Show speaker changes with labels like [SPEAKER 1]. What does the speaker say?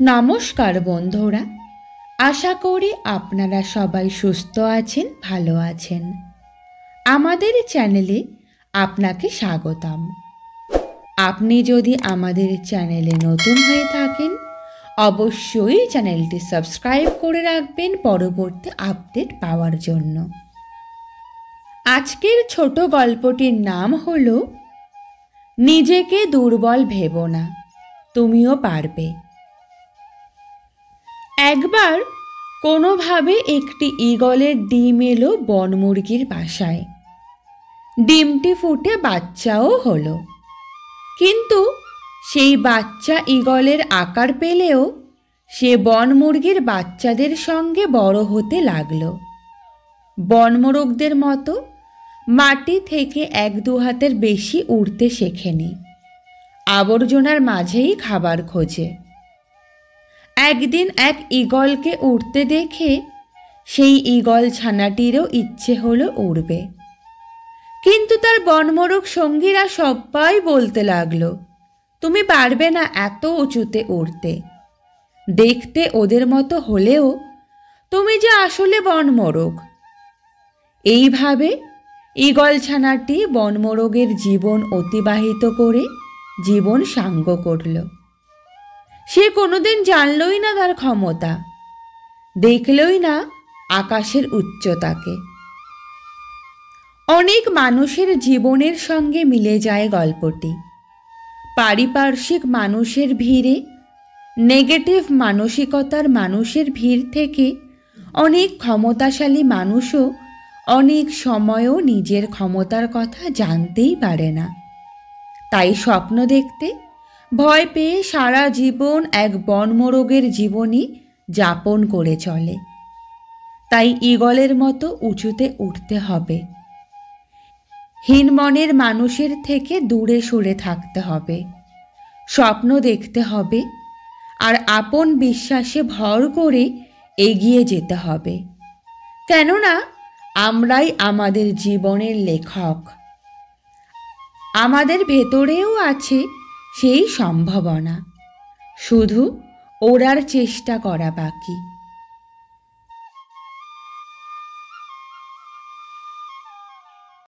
[SPEAKER 1] নমস্কার বন্ধুরা, আশা করি আপনারা সবাই সুস্থ আছেন, ভালো আছেন। আমাদের চ্যানেলে আপনাকে স্বাগতম। আপনি যদি আমাদের চ্যানেলে নতুন হয়ে থাকেন, অবশ্যই চ্যানেলটি সাবস্ক্রাইব করে রাখবেন পরবর্তী আপডেট পাওয়ার জন্য। আজকের ছোট গল্পটির নাম হলো নিজেকে দুর্বল ভেবো না, তুমিও পারবে। একবার কোনোভাবে একটি ঈগলের ডিম এলো বনমুরগির বাসায়। ডিমটি ফুটে বাচ্চাও হলো, কিন্তু সেই বাচ্চা ঈগলের আকার পেলেও সে বনমুরগির বাচ্চাদের সঙ্গে বড় হতে লাগলো। বনমোরগদের মতো মাটি থেকে 1-2 হাতের বেশি উড়তে শেখেনি, আবর্জনার মাঝেই খাবার খোঁজে। একদিন এক ঈগলকে উড়তে দেখে সেই ঈগল ছানাটিরও ইচ্ছে হলো উড়বে, কিন্তু তার বনমোরগ সঙ্গীরা সবাই বলতে লাগলো, তুমি পারবে না এত উঁচুতে উড়তে, দেখতে ওদের মতো হলেও তুমি যে আসলে বনমোরগ। এইভাবে ঈগল ছানাটি বনমোরগের জীবন অতিবাহিত করে জীবন সাঙ্গ করল। সে কোনোদিন জানলই না তার ক্ষমতা, দেখলই না আকাশের উচ্চতাকে। অনেক মানুষের জীবনের সঙ্গে মিলে যায় গল্পটি। পারিপার্শ্বিক মানুষের ভিড়ে, নেগেটিভ মানসিকতার মানুষের ভিড় থেকে অনেক ক্ষমতাশালী মানুষও অনেক সময়ও নিজের ক্ষমতার কথা জানতেই পারে না। তাই স্বপ্ন দেখতে ভয় পেয়ে সারা জীবন এক বনমোরগের জীবনই যাপন করে চলে। তাই ঈগলের মতো উঁচুতে উঠতে হবে, হীনমনের মানুষের থেকে দূরে সরে থাকতে হবে, স্বপ্ন দেখতে হবে, আর আপন বিশ্বাসে ভর করে এগিয়ে যেতে হবে। কেননা আমরাই আমাদের জীবনের লেখক। আমাদের ভেতরেও আছে সেই সম্ভাবনা, শুধু ওড়ার চেষ্টা করা বাকি।